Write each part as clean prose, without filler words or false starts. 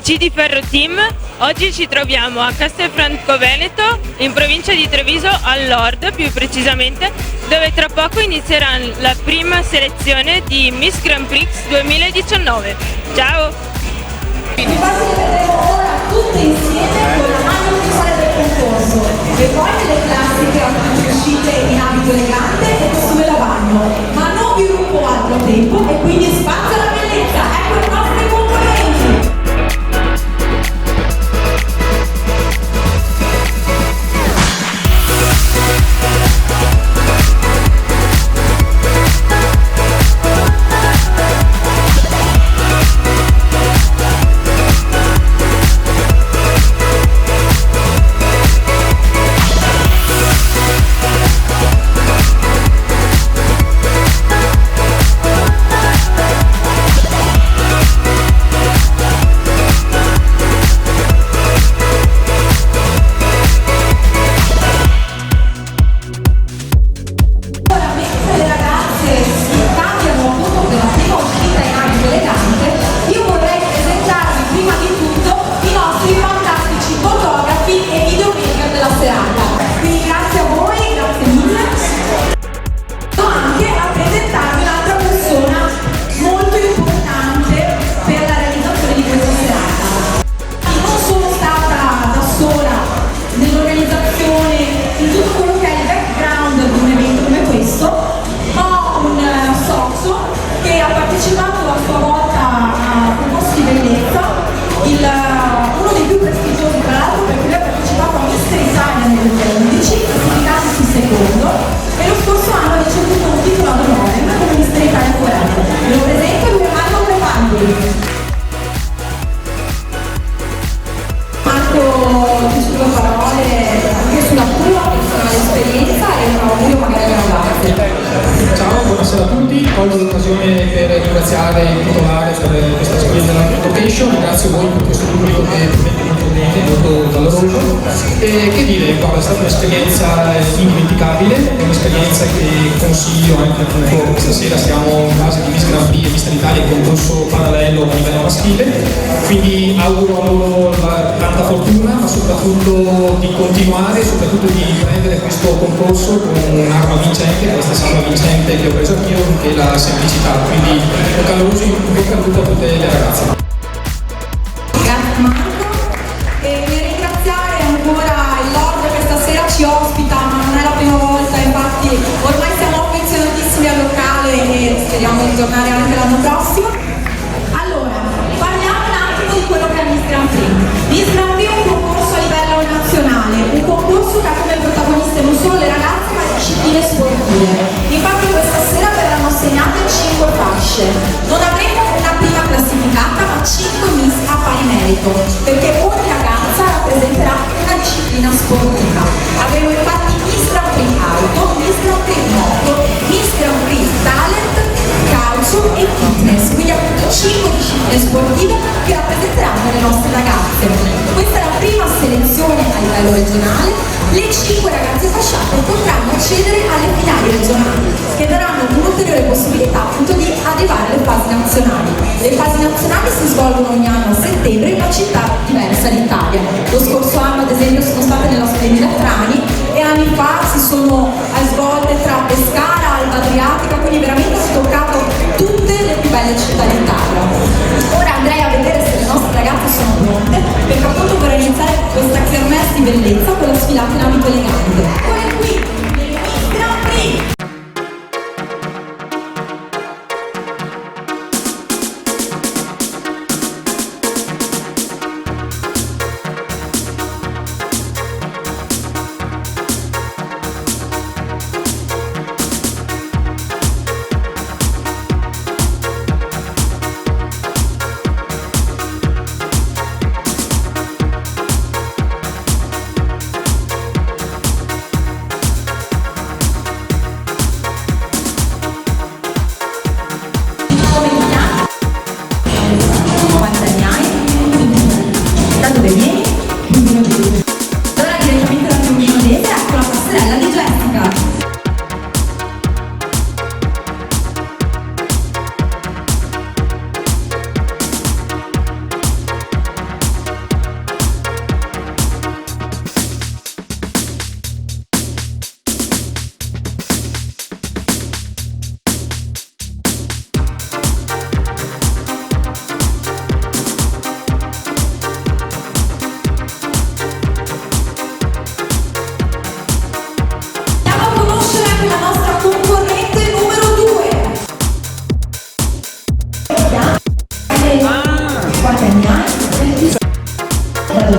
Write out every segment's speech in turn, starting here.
amici di Ferro Team, oggi ci troviamo a Castelfranco Veneto, in provincia di Treviso, al Nord più precisamente, dove tra poco inizierà la prima selezione di Miss Grand Prix 2019. Ciao! Infatti le vedremo ora tutte insieme con la maglia ufficiale del concorso e poi nelle classiche uscite in abito elegante e costume da bagno, ma non vi rubo altro tempo e quindi spazio alla bellezza, ecco i nostri concorrenti! Uno dei più prestigiosi tra l'altro, perché lui ha partecipato a Mister Italia nel 2011, classificandosi secondo, e lo scorso anno ha ricevuto un titolo ad honorem come Mister Italia Coreano. Ve lo presento, lui è Marco Crepagli. Marco, dici due parole anche sulla tua personale esperienza e un augurio magari a ragazzi. Ciao, buonasera a tutti, colgo l'occasione per ringraziare il titolare per questa esperienza della Rotation, ringrazio voi per questo pubblico che è molto bene, molto valoroso. E che dire, guarda, è stata un'esperienza indimenticabile, è un'esperienza che consiglio anche appunto questa sera. Siamo in base di Miss Grand Prix e Mister Italia, in concorso parallelo a livello maschile, quindi auguro a loro tanta fortuna, ma soprattutto di continuare, soprattutto di prendere questo concorso con un'arma vincente, questa salva vincente che ho preso anch'io, che è la semplicità, quindi un caloroso in bocca al lupo a tutte le ragazze. Grazie Marco, e nel ringraziare ancora il Lord che stasera ci ospita, ma non è la prima volta, infatti ormai siamo affezionatissimi al locale e speriamo di tornare anche l'anno prossimo. Allora, parliamo un attimo di quello che è Miss Grand Prix. Miss Grand Prix è un concorso a livello nazionale, un concorso che ha come protagoniste non solo le ragazze ma le discipline sportive. Infatti questa sera verranno assegnate 5 fasce. Non avremo una prima classificata ma 5 Miss a pari merito, perché ogni ragazza rappresenterà una disciplina sportiva. Avremo infatti Miss Grand Prix Auto, Miss Grand Prix Moto, Miss Grand Prix Talent, calcio e fitness, quindi appunto 5 discipline sportive che rappresenteranno le nostre ragazze. Questa è la prima selezione a livello regionale. Le 5 ragazze fasciate potranno accedere alle finali regionali, che daranno un'ulteriore possibilità appunto di arrivare alle fasi nazionali. Le fasi nazionali si svolgono ogni anno a settembre in una città diversa d'Italia. Lo scorso anno ad esempio sono state nella splendida Trani e anni fa si sono svolte tra Pescara, Alba Adriatica, quindi veramente ho toccato tutte le più belle città d'Italia. Ora andrei a vedere se le nostre ragazze sono pronte, perché appunto vorrei iniziare questa kermesse di bellezza con la sfilata in abito elegante. Eccole qui, le Miss Grand Prix!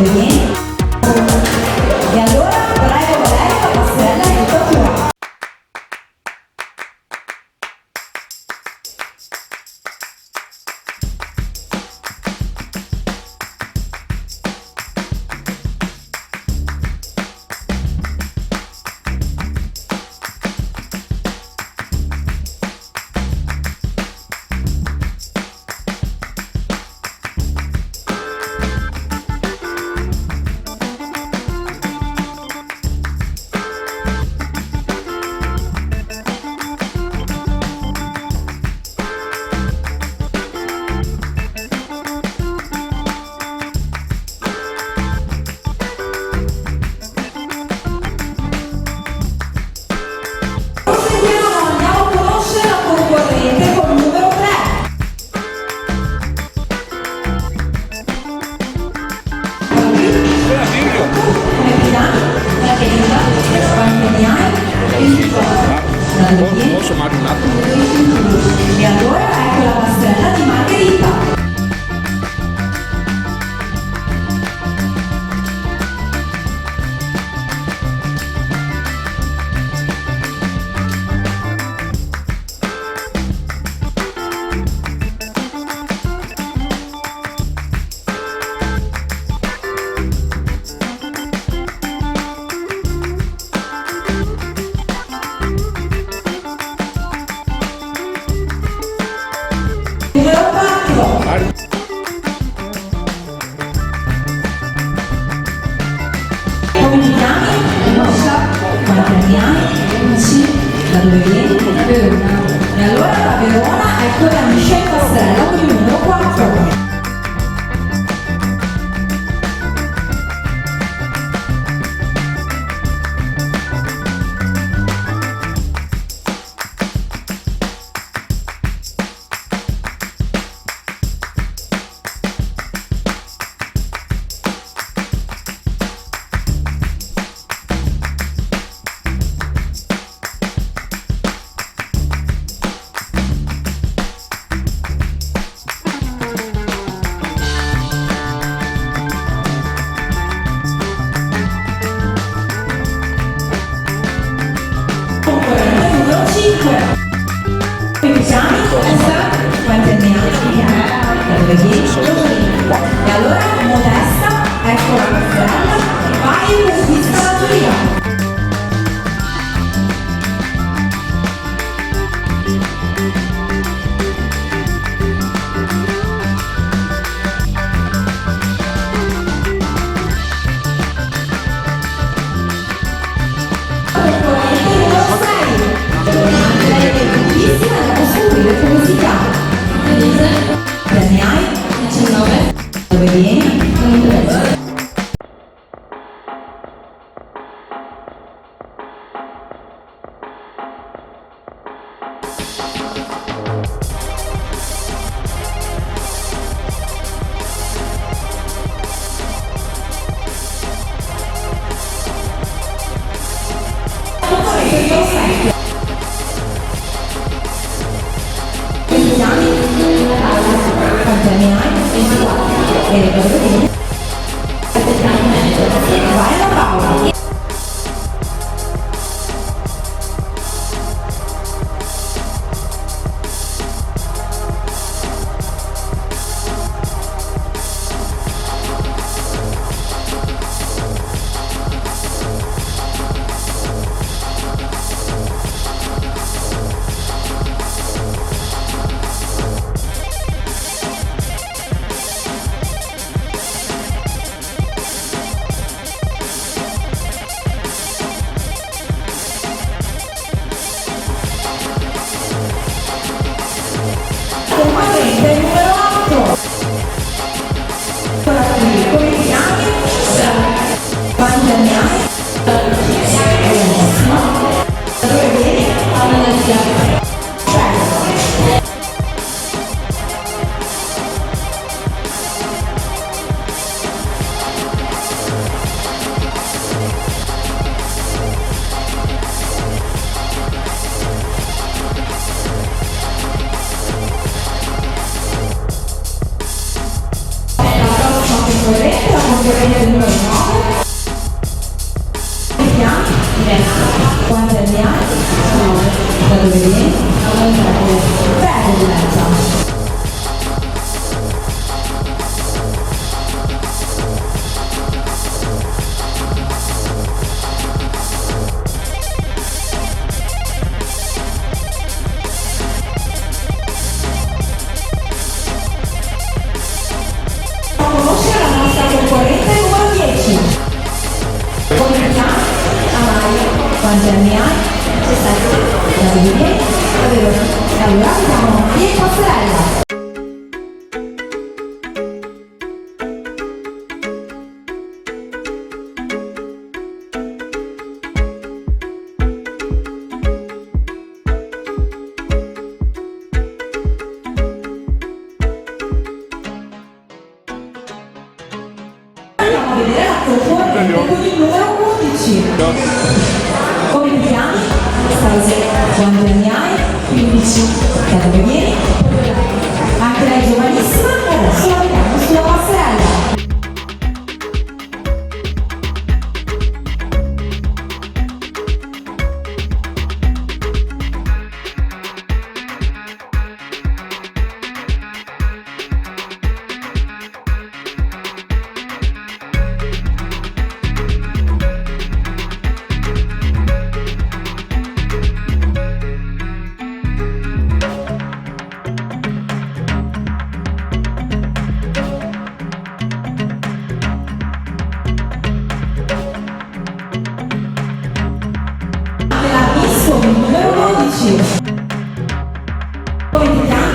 dove vieni? E allora, prego Valerio, la passerella è tutta tua. Posso fare un attimo? E allora ecco la pastrella di Margherita. Numero 4. Come ti chiami? Rosa. Quanti anni hai? Sì. Da dove vieni? Da Verona. E allora da Verona ecco la Michelle Pastrella con il numero 4. Numero 5. Come ti chiami? Quanti anni hai? Da dove vieni? E allora, Modesta, ecco la pastrella, vai e conquista la giuria. Come si chiama? Che anni hai? 19. Dove vieni? Quanti anni hai? 24. E dove vieni? Vai alla Paola. numero 9. Quanti anni hai? 9. Da dove vieni? Prego, Diletta. Conoscere la nostra concorrente numero 10. Come ti chiami? Amaia. Quanti anni hai? 17. Da dove vieni? Da Verona. Allora vediamo Amaia e Passerella. Andiamo a vedere la concorrente con il numero 11. Come ti chiami? Quanti anni hai? 15. Da dove vieni? Anche lei giovanissima e adesso la vediamo sulla passerella. Numero 12. Come ti chiami?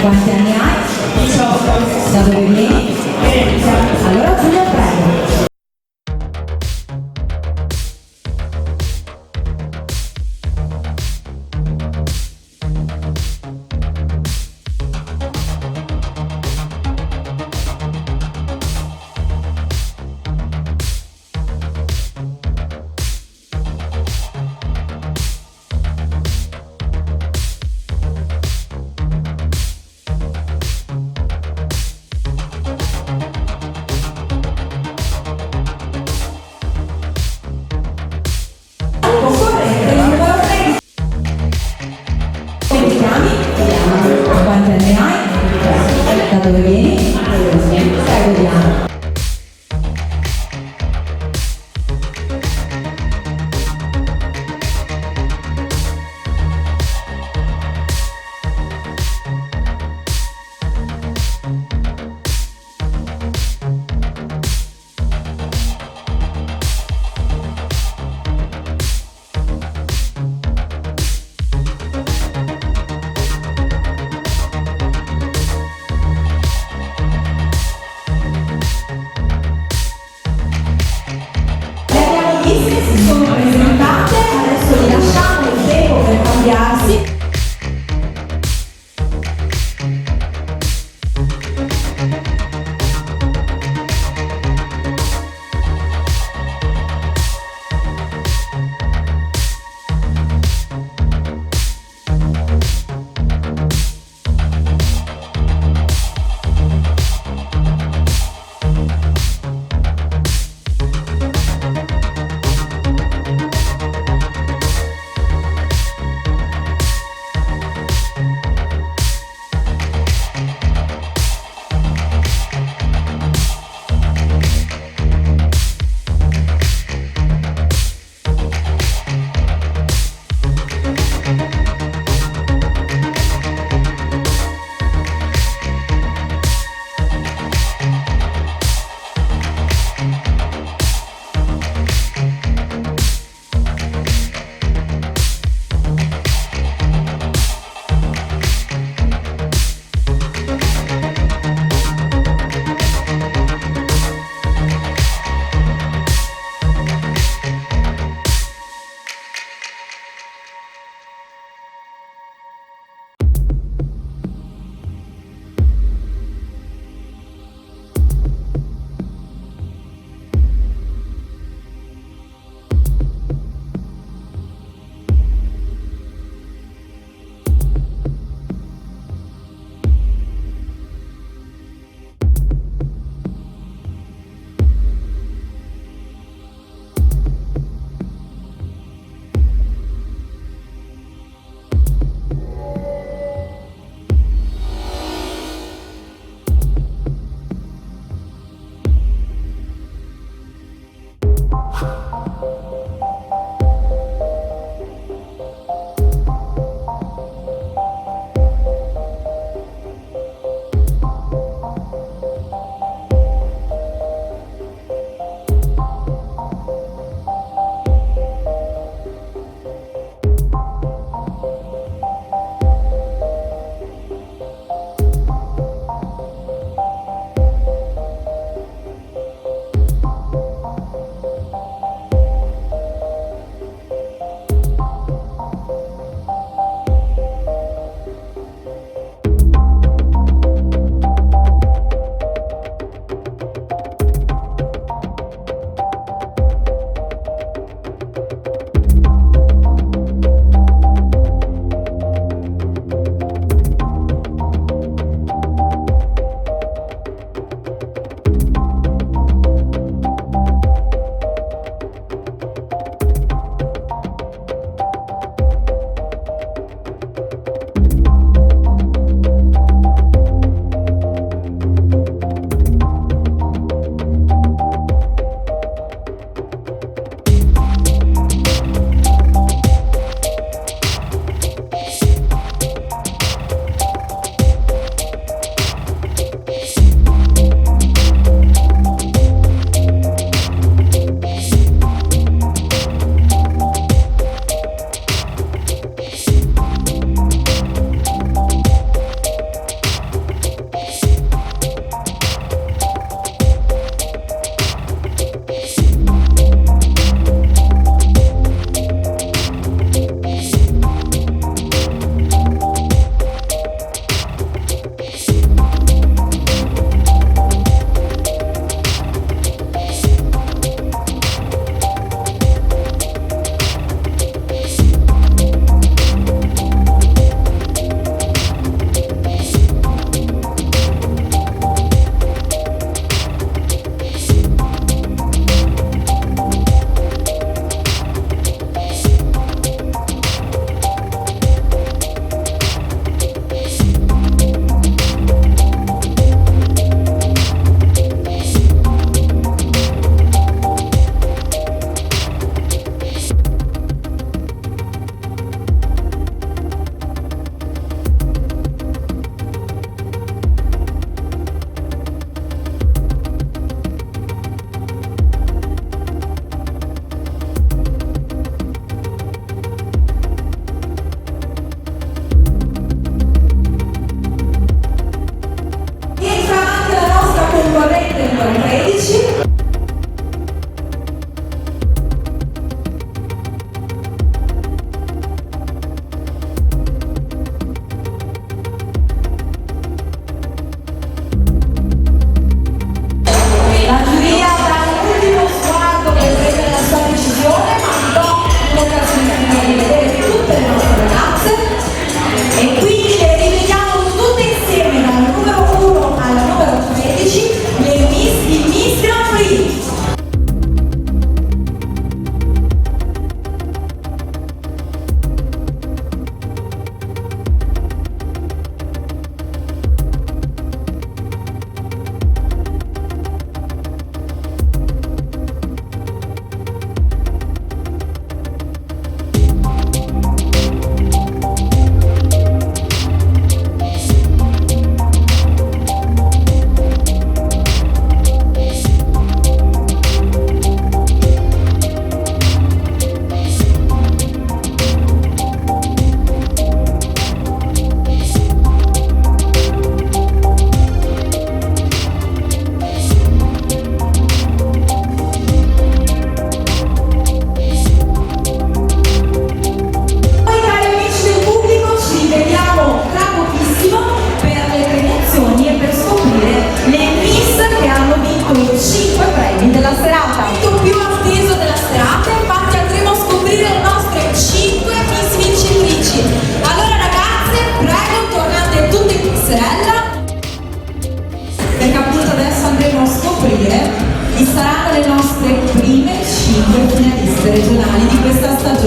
Quanti anni hai? 18. Da dove vieni? Allora Giulia, prego.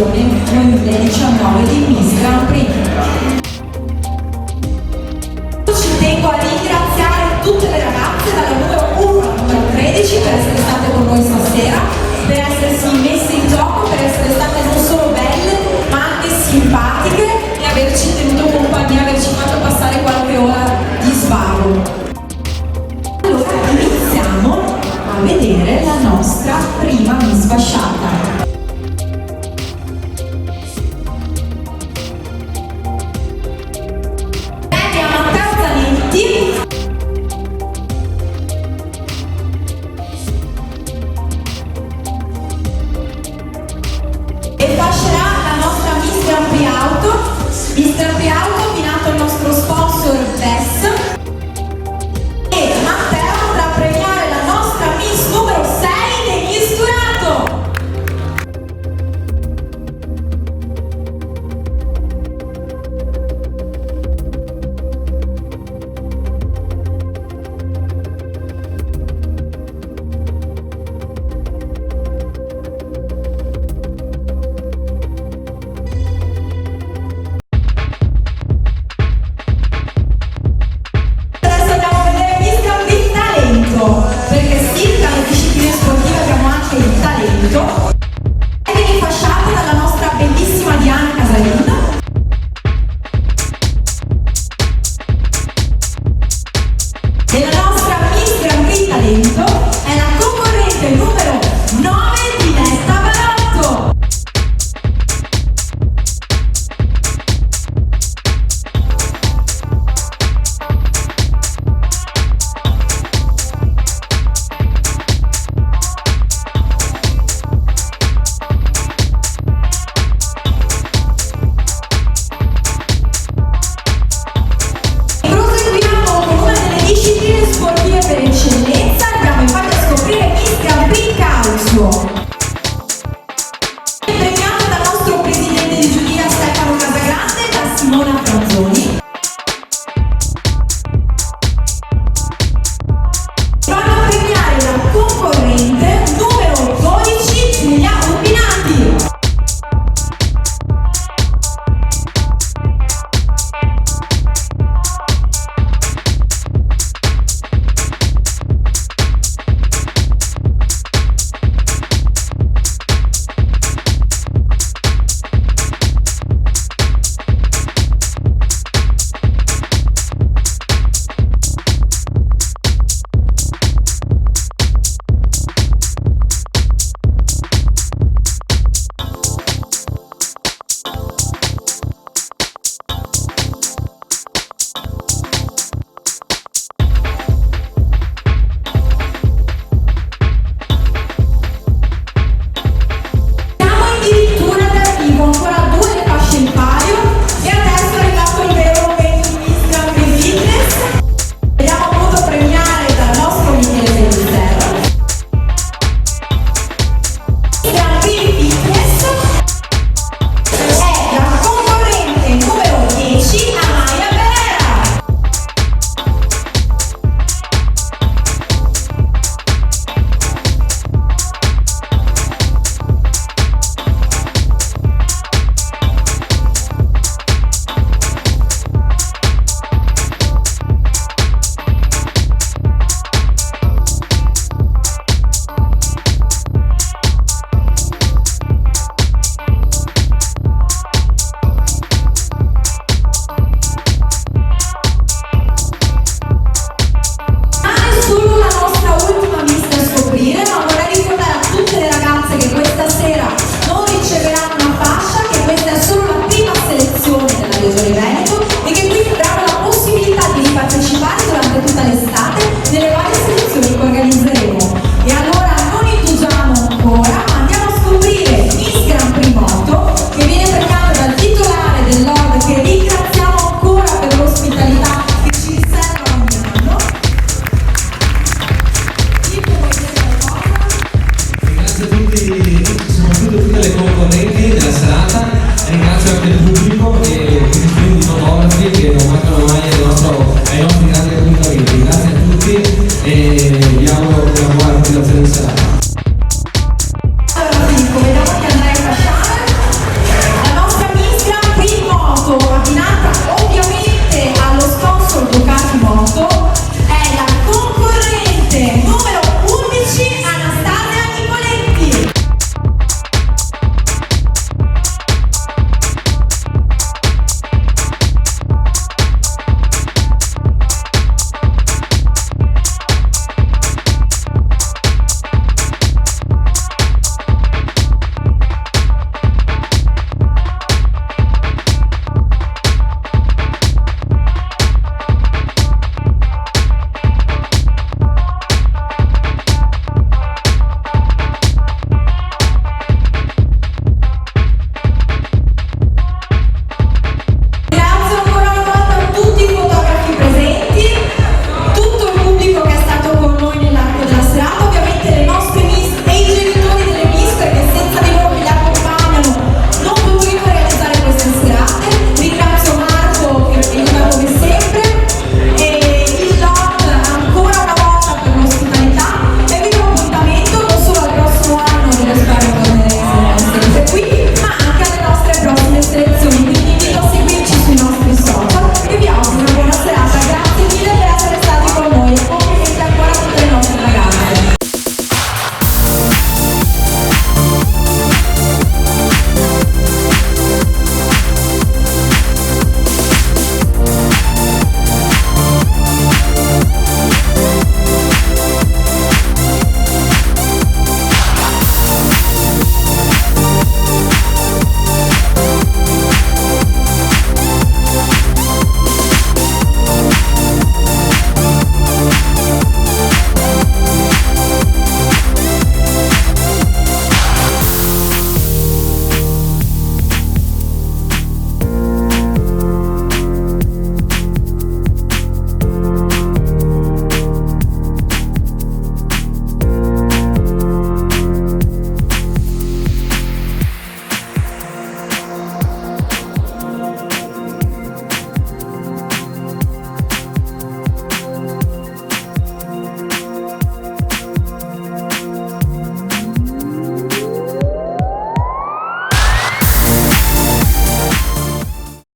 edizione 2019 di Miss Grand Prix.